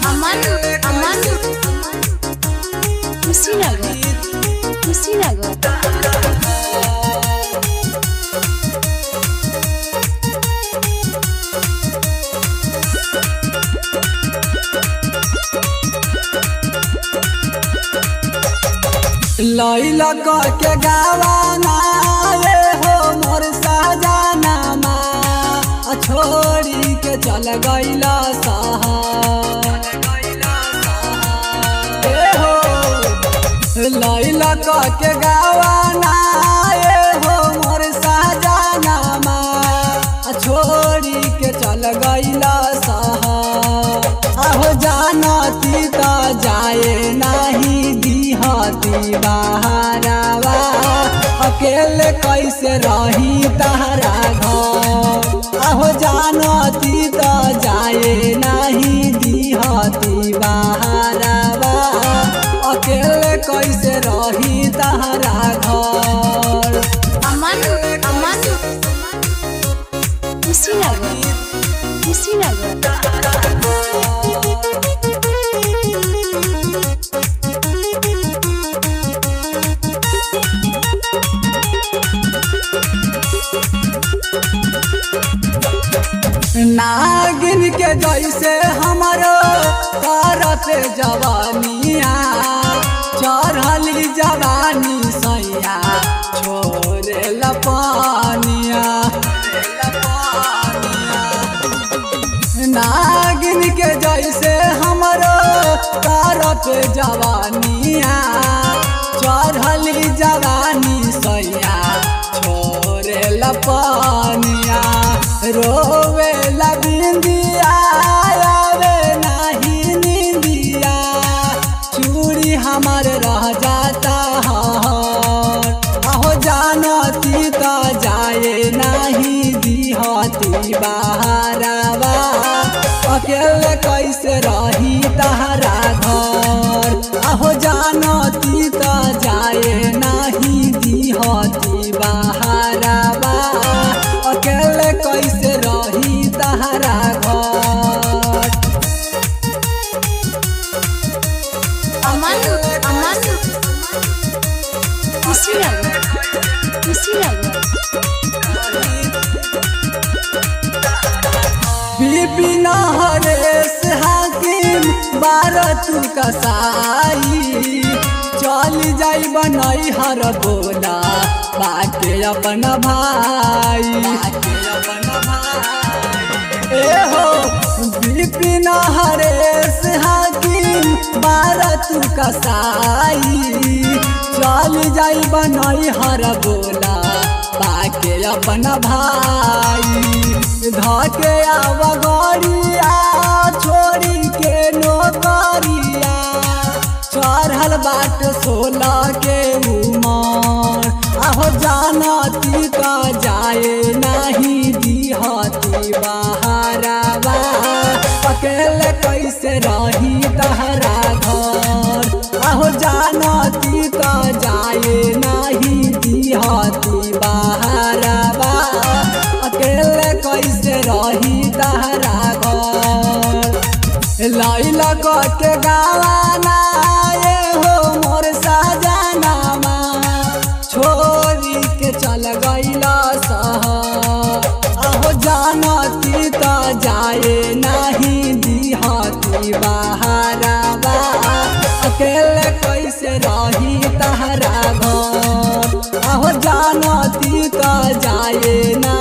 Aman, aman, Kushinagar, Kushinagar. लैला के गावाना ये हो मोर सजाना माँ छोड़ी के चल गईला लैला के गावाना ये हो मोर सजाना माँ छोड़ी के चल गईला आहो जानती तो जाए नहीं दिहती बहारावा अकेले कैसे रही तहरा घर आहो जानती तो जाए नहीं दिहती बहारावा अकेले कैसे रही तहरा घर Aman, aman, Kushinagar, Kushinagar. नागिन के जैसे हमारो करते जवानिया चढ़ली जवानी सैया छोरे लपानिया नागिन के जैसे हमारो करते जवानिया चढ़ली जवानी सैया छोरे लपानिया रोवे बिंदिया आवे नहीं निंदिया चूड़ी हमार रह जाता आहो जानती तो जाए नहीं दिहती बहारावा अकेले कैसे रही तहरा घर आहो जानती तो जाए नहीं दिहती बहारावा अकेले कैसे रही तहरा घर Aman, aman, Kushinagar, Kushinagar. Bipin Haresh हाकिम बारत कसाई चल जाई बनई हर बोला बाके अपन भाई ए हो बिपिन हरेश हाकिम बारत कसाई चल जाई बनई हर बोला बाके अपन भाई धके आव गड़िया छोड़ी के नौकरिया चढ़ल बाट 16 के उमर आहो जानती तो जाए नहीं दिहती बहारावा अकेले कैसे रही तहरा घर आहो जानती तो जाए नहीं दिहती बहारावा अकेले कैसे रही तहरा घर लैला के गावाना ये हो मोर सजाना छोड़ी के चल गईला आहो जानती तो जाए नहीं दिहती बहारावा अकेले कैसे रही तहरा घर आहो जानती तो जाए ना